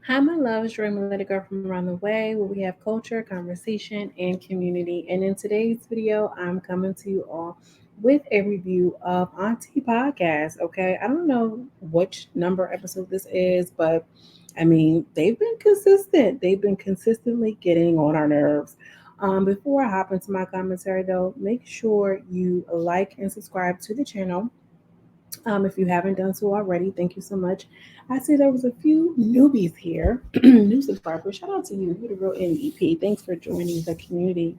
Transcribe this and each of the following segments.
Hi, my love. It's Dre, my little girl from around the way, where we have culture, conversation, and community. And in today's video, I'm coming to you all with a review of Auntie Podcast. Okay, I don't know which number episode this is, but I mean, they've been consistent. They've been consistently getting on our nerves. Before I hop into my commentary, though, make sure you like and subscribe to the channel if you haven't done so already. Thank you so much. I see there was a few newbies here, new subscribers. Shout out to you. You're the real MVP. Thanks for joining the community.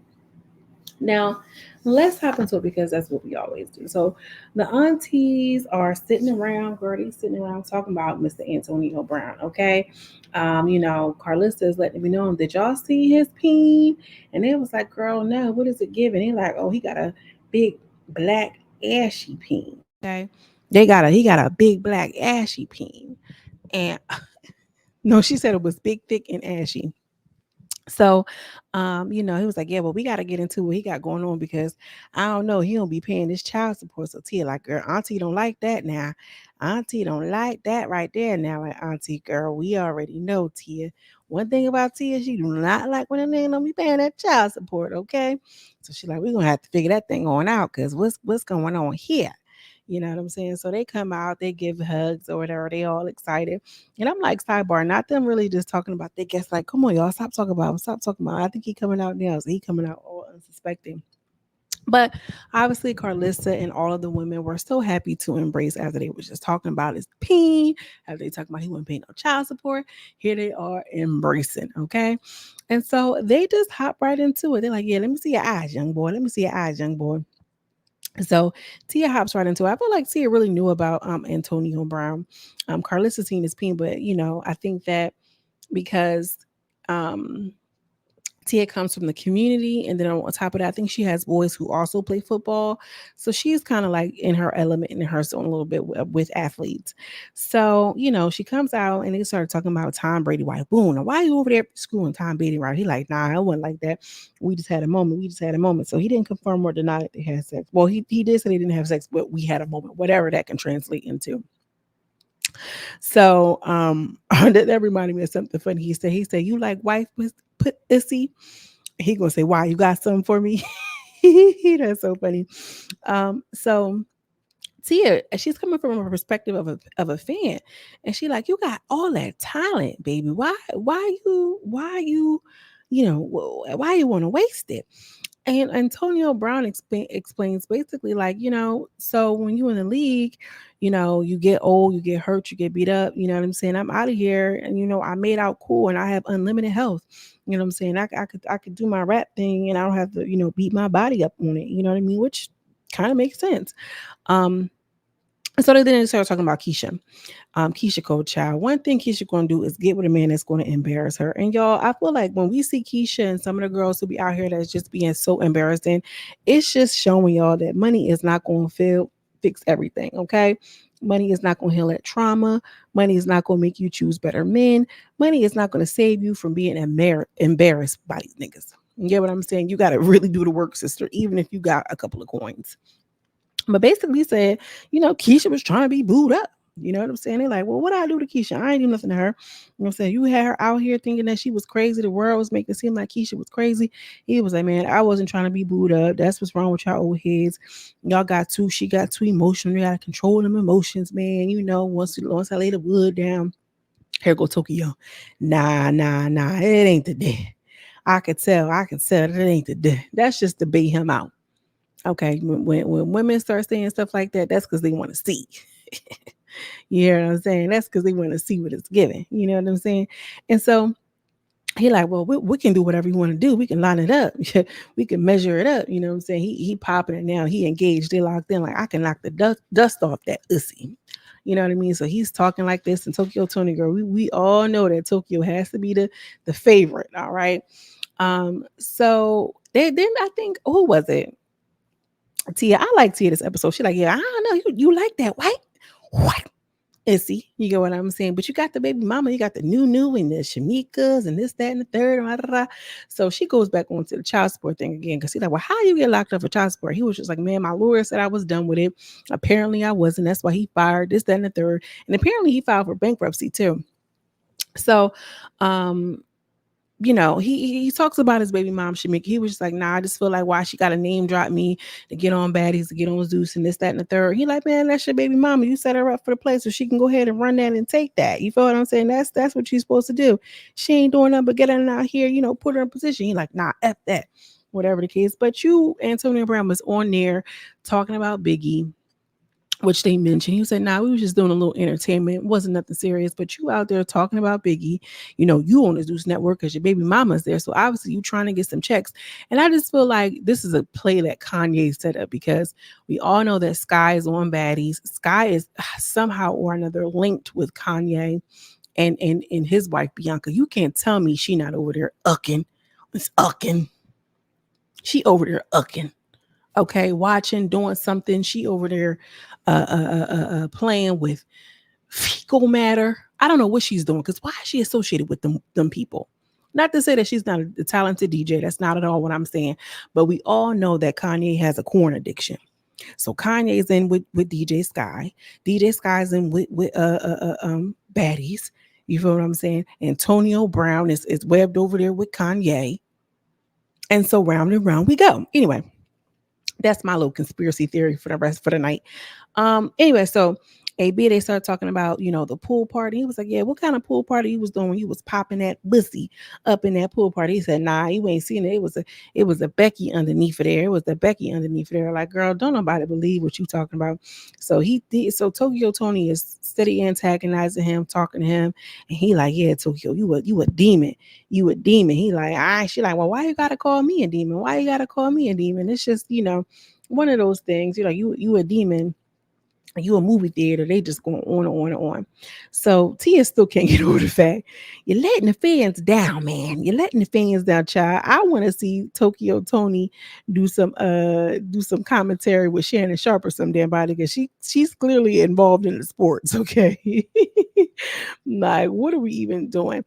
Now, let's hop into it because that's what we always do. So, the aunties are sitting around, Gertie sitting around talking about Mr. Antonio Brown. Okay, Carlissa is letting me know. Did y'all see his peen? And they was like, "Girl, no. What is it giving?" He like, "Oh, he got a big black ashy peen." Okay, he got a big black ashy peen, and no, she said it was big, thick, and ashy. So, he was like, "Yeah, well, we got to get into what he got going on because I don't know, he don't be paying his child support." So Tia, like, girl, Auntie don't like that now. Auntie don't like that right there now. Like, Auntie, girl, we already know Tia. One thing about Tia, she do not like when a nigga don't be paying that child support. Okay, so she like, we're gonna have to figure that thing on out because what's going on here? You know what I'm saying? So they come out, they give hugs or whatever. They all excited. And I'm like, sidebar, not them really just talking about their guests. Like, come on, y'all, stop talking about him. Stop talking about him. I think he coming out now. So he coming out all unsuspecting. But obviously, Carlissa and all of the women were so happy to embrace after they was just talking about his peen, after they talking about he wouldn't pay no child support. Here they are embracing, okay? And so they just hop right into it. They're like, yeah, let me see your eyes, young boy. Let me see your eyes, young boy. So Tia hops right into it. I feel like Tia really knew about Antonio Brown. Carlissa seen his peen, but I think that because um Tia comes from the community, and then on top of that, I think she has boys who also play football, so she's kind of like in her element, in her zone a little bit with athletes. So she comes out and they started talking about Tom Brady. Why, boom? Now, why are you over there screwing Tom Brady? Right? He like, nah, I wasn't like that. We just had a moment. We just had a moment. So he didn't confirm or deny that they had sex. Well, he did say they didn't have sex, but we had a moment. Whatever that can translate into. So that reminded me of something funny. He said, you like wife pussy? He gonna say, why? You got something for me? That's so funny. So Tia, she's coming from a perspective of a fan, and she like, you got all that talent, baby. Why you want to waste it? And Antonio Brown explains basically like, so when you in the league, you get old, you get hurt, you get beat up. You know what I'm saying? I'm out of here, and I made out cool, and I have unlimited health. You know what I'm saying? I could do my rap thing, and I don't have to beat my body up on it. You know what I mean? Which kind of makes sense. Um, so then they started talking about Keisha. Keisha Cole Child. One thing Keisha gonna do is get with a man that's gonna embarrass her. And y'all, I feel like when we see Keisha and some of the girls who be out here that's just being so embarrassing, it's just showing y'all that money is not gonna fix everything. Okay. Money is not going to heal that trauma. Money is not going to make you choose better men. Money is not going to save you from being embarrassed by these niggas. You get what I'm saying? You got to really do the work, sister, even if you got a couple of coins. But basically said, Keisha was trying to be booed up. You know what I'm saying? They're like, well, what I do to Keisha? I ain't do nothing to her. You know what I'm saying? You had her out here thinking that she was crazy. The world was making it seem like Keisha was crazy. He was like, man, I wasn't trying to be booed up. That's what's wrong with y'all old heads. She got too emotional. You got to control them emotions, man. Once I lay the wood down, here go Tokyo. Nah. It ain't the day. I could tell that it ain't the day. That's just to bait him out. Okay, when women start saying stuff like that, that's because they want to see. You know what I'm saying? That's because they want to see what it's giving. You know what I'm saying? And so he like, well, we can do whatever you want to do. We can line it up. We can measure it up. You know what I'm saying? He popping it now. He engaged. They locked in. Like, I can knock the dust off that ussy. You know what I mean? So he's talking like this. And Tokyo Tony girl, we all know that Tokyo has to be the favorite. All right. So then I think, who was it? Tia, I like Tia this episode. She like, yeah, I don't know. You like that white? What? Issy, you get what I'm saying? But you got the baby mama, you got the NUNU and the Shamikas and this, that, and the third. Blah, blah, blah. So she goes back onto the child support thing again because he's like, well, how you get locked up for child support? He was just like, man, my lawyer said I was done with it. Apparently I wasn't. That's why he fired this, that, and the third. And apparently he filed for bankruptcy too. So, um, he talks about his baby mom Shamika. He was just like, nah, I just feel like why she got to name drop me to get on Baddies, to get on Zeus and this, that, and the third. He like, man, that's your baby mama. You set her up for the place so she can go ahead and run that and take that. You feel what I'm saying? That's what she's supposed to do. She ain't doing nothing but getting out here, put her in position. He like, nah, F that. Whatever the case. But you, Antonio Brown, was on there talking about Biggie, which they mentioned. He said, nah, we was just doing a little entertainment. It wasn't nothing serious, but you out there talking about Biggie, you on the Zeus network because your baby mama's there. So obviously you trying to get some checks. And I just feel like this is a play that Kanye set up because we all know that Sky is on Baddies. Sky is somehow or another linked with Kanye and his wife, Bianca. You can't tell me she not over there ucking. It's ucking. She over there ucking. Okay, watching, doing something. She over there playing with fecal matter. I don't know what she's doing because why is she associated with them people? Not to say that she's not a talented DJ. That's not at all what I'm saying. But we all know that Kanye has a corn addiction. So Kanye's in with DJ Sky. DJ Sky's in with Baddies. You feel what I'm saying? Antonio Brown is webbed over there with Kanye. And so round and round we go. Anyway, that's my little conspiracy theory for the rest for the night. Anyway, so AB, they started talking about, the pool party. He was like, yeah, what kind of pool party you was doing when you was popping that pussy up in that pool party? He said, nah, you ain't seen it. It was a Becky underneath of there. It was the Becky underneath of there. Like, girl, don't nobody believe what you talking about. So so Tokyo Tony is steady antagonizing him, talking to him, and he like, yeah, Tokyo, you a demon. You a demon. He like, she like, well, why you gotta call me a demon? Why you gotta call me a demon? It's just, one of those things. You're like, you a demon. You a movie theater, they just going on and on and on. So Tia still can't get over the fact you're letting the fans down, man. You're letting the fans down, child. I want to see Tokyo Tony do some commentary with Shannon Sharp or some damn body because she's clearly involved in the sports. Okay, like what are we even doing?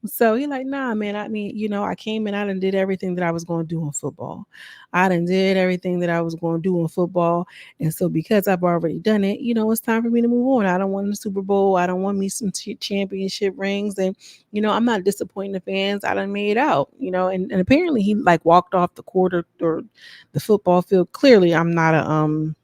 So he like, nah, man. I mean, I came in, I done did everything that I was going to do in football. I done did everything that I was going to do in football. And so because I've already done it, it's time for me to move on. I don't want the Super Bowl. I don't want me some championship rings. And, I'm not disappointing the fans. I done made out, and apparently he like walked off the court or the football field. Clearly I'm not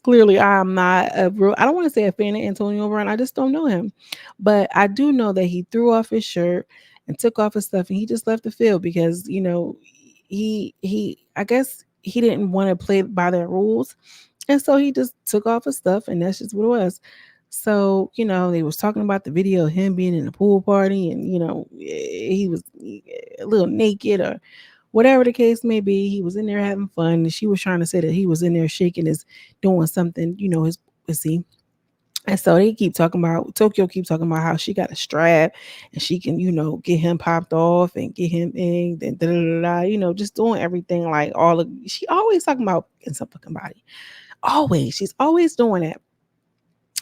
clearly I'm not a real, I don't want to say a fan of Antonio Brown. I just don't know him. But I do know that he threw off his shirt and took off his stuff and he just left the field because, he I guess he didn't want to play by their rules. And so he just took off his stuff and that's just what it was. So, they was talking about the video of him being in the pool party and, he was a little naked or whatever the case may be. He was in there having fun. And she was trying to say that he was in there shaking doing something, his pussy. And so they keep talking about Tokyo keeps talking about how she got a strap and she can, get him popped off and get him in and just doing everything like she always talking about in some fucking body. Always. She's always doing that.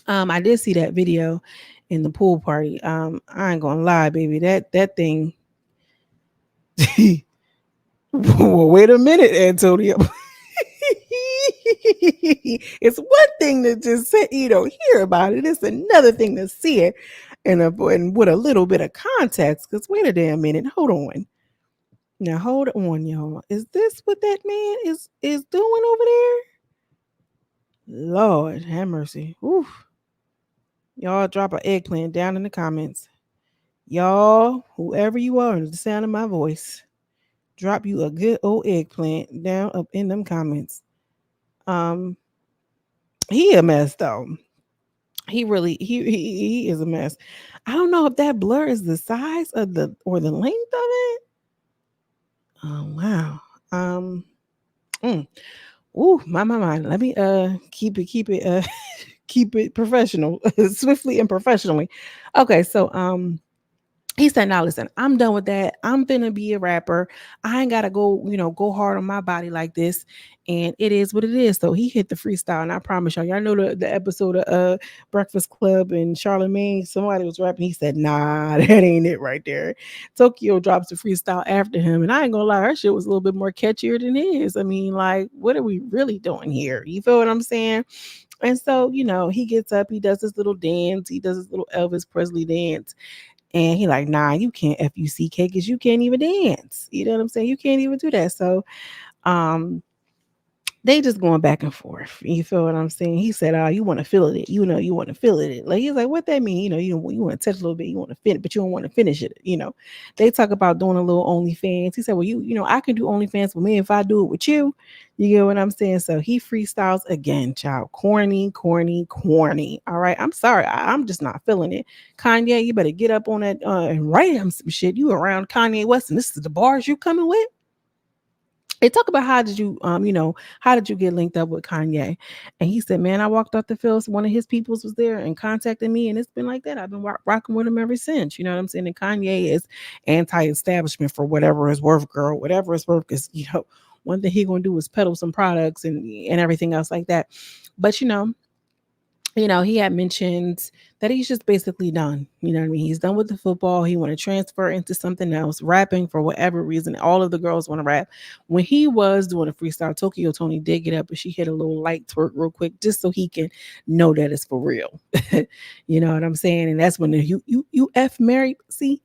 I did see that video in the pool party. I ain't gonna lie, baby. That thing. Well, wait a minute, Antonio. It's one thing to just say, hear about it. It's another thing to see it and with a little bit of context. Because wait a damn minute. Hold on. Now hold on, y'all. Is this what that man is doing over there? Lord have mercy. Oof. Y'all drop an eggplant down in the comments. Y'all, whoever you are, the sound of my voice, drop you a good old eggplant down up in them comments. He a mess though. He really he is a mess. I don't know if that blur is the size of the or the length of it. Oh wow. Ooh, my. Let me keep it keep it professional, swiftly and professionally. Okay, so he said, now listen, I'm done with that. I'm finna be a rapper. I ain't gotta go hard on my body like this. And it is what it is. So he hit the freestyle. And I promise y'all know the episode of Breakfast Club and Charlemagne, somebody was rapping. He said, nah, that ain't it right there. Tokyo drops the freestyle after him. And I ain't gonna lie, her shit was a little bit more catchier than his. I mean, like, what are we really doing here? You feel what I'm saying? And so, he gets up, he does his little dance, he does his little Elvis Presley dance. And he like, nah, you can't FUCK because you can't even dance. You know what I'm saying? You can't even do that. So um they just going back and forth. You feel what I'm saying? He said, "Oh, you want to feel it. You want to feel it." Like he's like, "What that mean?" You want to touch a little bit. You want to finish, but you don't want to finish it. They talk about doing a little OnlyFans. He said, "Well, I can do OnlyFans with me if I do it with you." You get what I'm saying? So he freestyles again, child. Corny, corny, corny. All right. I'm sorry. I'm just not feeling it. Kanye, you better get up on that and write him some shit. You around Kanye West, and this is the bars you coming with? They talk about how did you get linked up with Kanye? And he said, "Man, I walked off the field. One of his peoples was there and contacted me, and it's been like that. I've been rocking with him ever since." You know what I'm saying? And Kanye is anti-establishment for whatever it's worth, girl. Whatever it's worth, is one thing he gonna do is peddle some products and everything else like that. But he had mentioned that he's just basically done. You know what I mean? He's done with the football. He want to transfer into something else, rapping for whatever reason. All of the girls want to rap. When he was doing a freestyle, Tokyo Tony did get up and she hit a little light twerk real quick just so he can know that it's for real. You know what I'm saying? And that's when you F married, see?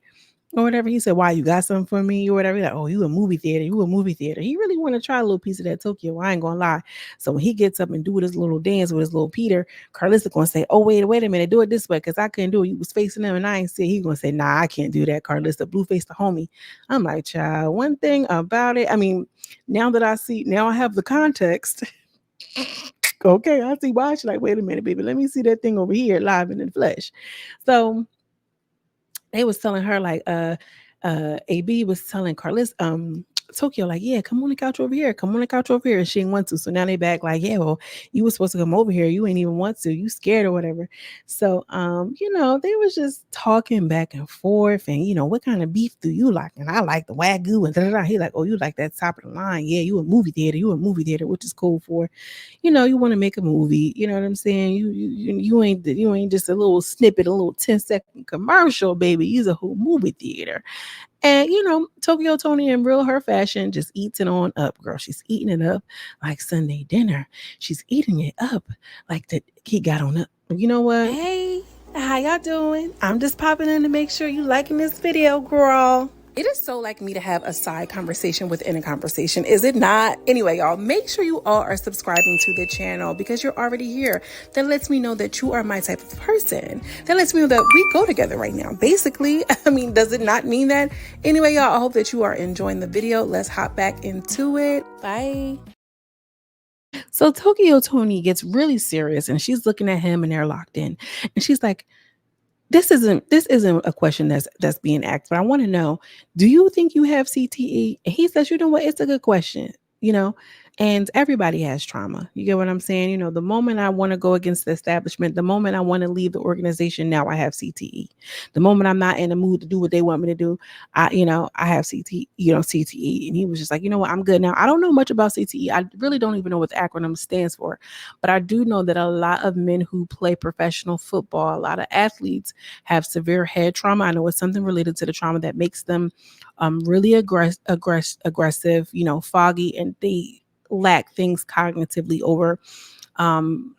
Or whatever. He said, "Why, you got something for me?" Or whatever. Like, "Oh, you a movie theater. You a movie theater." He really want to try a little piece of that Tokyo. I ain't gonna lie. So when he gets up and do his little dance with his little Peter, Carlissa gonna say, "Oh, wait a minute, do it this way, because I couldn't do it. You was facing them and I ain't see." He gonna say, "Nah, I can't do that, Carlissa. Blueface the homie." I'm like, child, one thing about it, I mean, now I have the context. Okay, I see why. She's like, "Wait a minute, baby. Let me see that thing over here live and in the flesh." So they was telling her like AB was telling Carlos Tokyo like, "Yeah, come on the couch over here, come on the couch over here," and she didn't want to. So now they back like, "Yeah, well, you were supposed to come over here, you ain't even want to, you scared or whatever." So they was just talking back and forth, and what kind of beef do you like? And I like the Wagyu and da. He like, "Oh, you like that top of the line? Yeah, you a movie theater, which is cool for you want to make a movie. You know what I'm saying? You ain't just a little snippet, a little 10-second commercial, baby. You's a whole movie theater." And Tokyo Tony in real her fashion just eats it on up, girl. She's eating it up like Sunday dinner. She's eating it up like that he got on up. You know what? Hey, how y'all doing? I'm just popping in to make sure you liking this video, girl. It is so like me to have a side conversation within a conversation, is it not? Anyway, y'all, make sure you all are subscribing to the channel because you're already here. That lets me know that you are my type of person. That lets me know that we go together right now. Basically, I mean, does it not mean that? Anyway, y'all, I hope that you are enjoying the video. Let's hop back into it. Bye. So Tokyo Tony gets really serious and she's looking at him and they're locked in. And she's like, this isn't a question that's being asked, but I want to know, do you think you have CTE? And he says, "You know what? It's a good question, you know, and everybody has trauma. You get what I'm saying? The moment I want to go against the establishment, the moment I want to leave the organization, now I have CTE. The moment I'm not in the mood to do what they want me to do, I have CTE. And he was just like, "You know what? I'm good now." I don't know much about CTE. I really don't even know what the acronym stands for, but I do know that a lot of men who play professional football, a lot of athletes have severe head trauma. I know it's something related to the trauma that makes them really aggressive, foggy, and they lack things cognitively over um,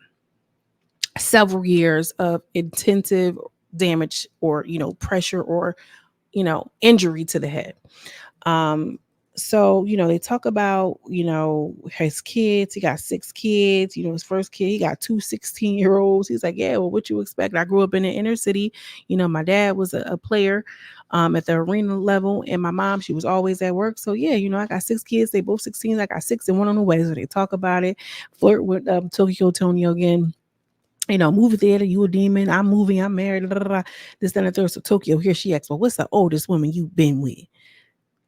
several years of intensive damage or, pressure or, injury to the head. Um, so, they talk about, his kids. He got 6 kids. His first kid, he got 2 16-year-olds. He's like, "Yeah, well, what you expect? I grew up in the inner city. My dad was a player at the arena level, and my mom, she was always at work. So, yeah, I got 6 kids. They both 16. I got 6 and one on the way." So they talk about it, flirt with Tokyo Tony again. Movie theater, you a demon. I'm moving, I'm married, blah, blah, blah. This, then, and third. So Tokyo, here she asks, "Well, what's the oldest woman you've been with?"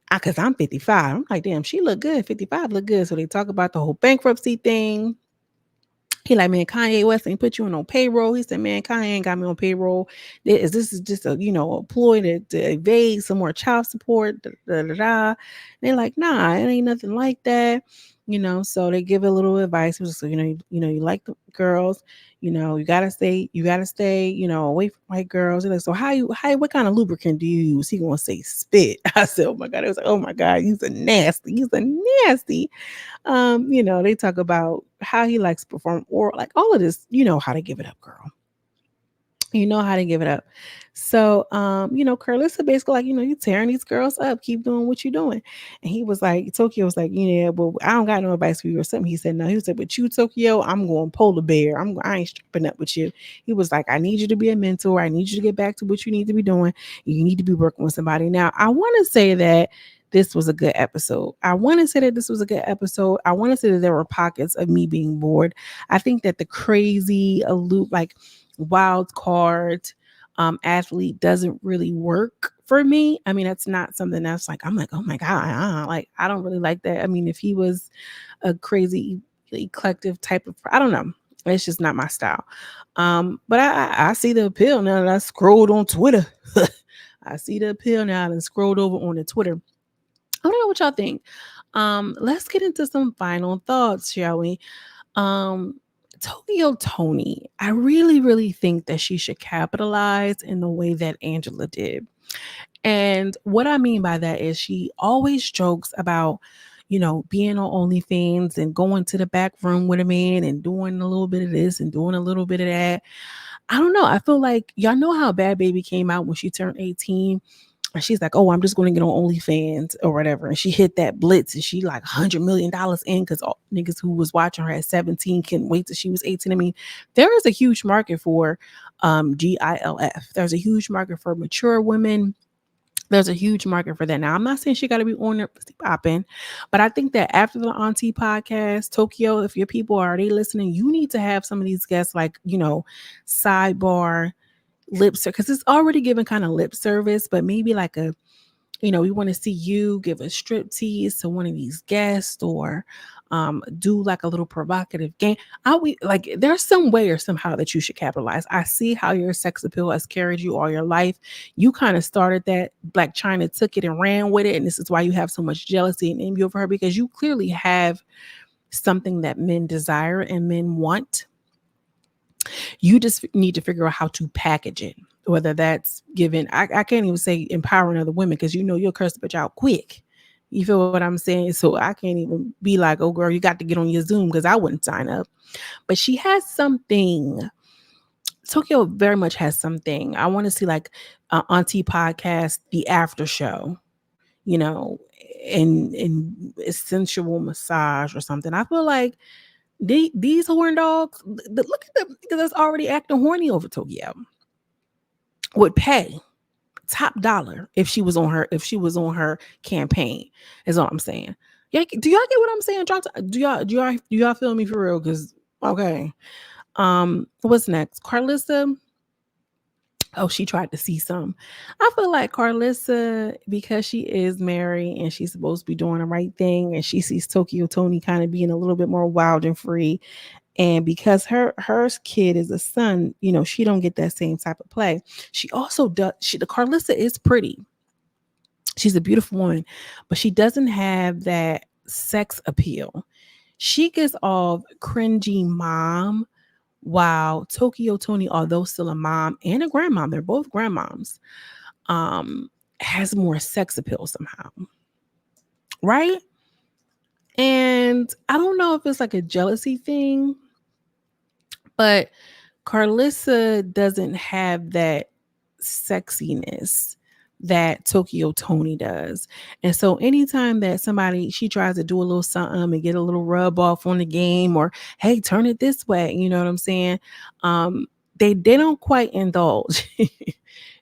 Because I'm 55. I'm like, damn, she look good. 55 look good. So they talk about the whole bankruptcy thing. He like, "Man, Kanye West ain't put you on payroll." He said, "Man, Kanye ain't got me on payroll. This is just a ploy to evade some more child support. Da, da, da, da." They're like, "Nah, it ain't nothing like that." So they give a little advice. So, you like the girls, you gotta stay, away from white girls. And like, so what kind of lubricant do you use? He gonna say spit. I said, oh my God. It was like, oh my God, he's a nasty. They talk about how he likes to perform or like all of this, how to give it up, girl. You know how to give it up. So, Carlissa basically like, you tearing these girls up, keep doing what you're doing. And he was like, Tokyo was like, yeah, but I don't got no advice for you or something. He said, no, he was like, but you, Tokyo, I'm going polar bear. I ain't strapping up with you. He was like, I need you to be a mentor. I need you to get back to what you need to be doing. You need to be working with somebody. Now, I want to say that this was a good episode. I want to say that there were pockets of me being bored. I think that the crazy, like wild card athlete doesn't really work for me. I mean, that's not something that's like, I'm like, oh my God, like, I don't really like that. I mean, if he was a crazy eclectic type of, I don't know. It's just not my style. But I see the appeal now that I scrolled on Twitter. I see the appeal now and scrolled over on the Twitter. I don't know what y'all think. Let's get into some final thoughts, shall we? TONI, I really, really think that she should capitalize in the way that Angela did. And what I mean by that is she always jokes about, being on OnlyFans and going to the back room with a man and doing a little bit of this and doing a little bit of that. I don't know. I feel like y'all know how Bad Baby came out when she turned 18. And she's like, oh, I'm just going to get on OnlyFans or whatever. And she hit that blitz and she like $100 million in because all niggas who was watching her at 17 couldn't wait till she was 18. I mean, there is a huge market for GILF. There's a huge market for mature women. There's a huge market for that. Now, I'm not saying she got to be on there popping, but I think that after the Auntie podcast, Tokyo, if your people are already listening, you need to have some of these guests like, sidebar lip service, because it's already given kind of lip service, but maybe like we want to see you give a strip tease to one of these guests or do like a little provocative game. There's some way or somehow that you should capitalize. I see how your sex appeal has carried you all your life. You kind of started that. Black China took it and ran with it, and this is why you have so much jealousy and envy over her, because you clearly have something that men desire and men want. You just need to figure out how to package it, whether that's giving, I can't even say empowering other women, because you'll curse the bitch out quick. You feel what I'm saying? So I can't even be like, oh girl, you got to get on your Zoom, because I wouldn't sign up. But she has something. Tokyo very much has something. I want to see like Auntie podcast, the after show, and sensual massage or something. I feel like these horn dogs, look at them, because that's already acting horny over Tokyo, would pay top dollar if she was on her campaign, is all I'm saying. Yeah, do y'all get what I'm saying? Do y'all feel me for real? Because okay. What's next? Karlissa. Oh, she tried to see some. I feel like Karlissa, because she is married and she's supposed to be doing the right thing, and she sees TONI kind of being a little bit more wild and free, and because her kid is a son, she don't get that same type of play. She also does. The Karlissa is pretty. She's a beautiful woman, but she doesn't have that sex appeal. She gets off cringy mom. While TONI, although still a mom and a grandmom, they're both grandmoms, has more sex appeal somehow. Right? And I don't know if it's like a jealousy thing, but Karlissa doesn't have that sexiness that TONI does. And so anytime that she tries to do a little something and get a little rub off on the game, or hey, turn it this way, you know what I'm saying? They don't quite indulge.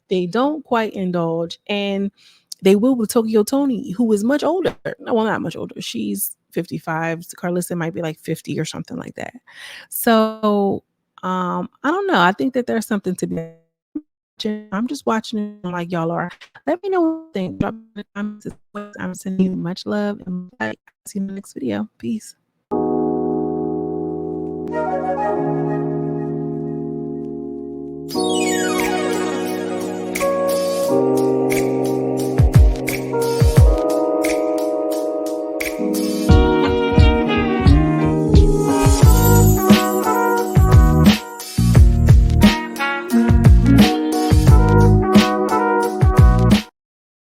They don't quite indulge. And they will with TONI, who is much older. Well, not much older. She's 55. Karlissa might be like 50 or something like that. So I don't know. I think that there's something to be. I'm just watching it like y'all are. Let me know what you think. Drop in the comments. I'm sending you much love, and I'll see you in the next video. Peace.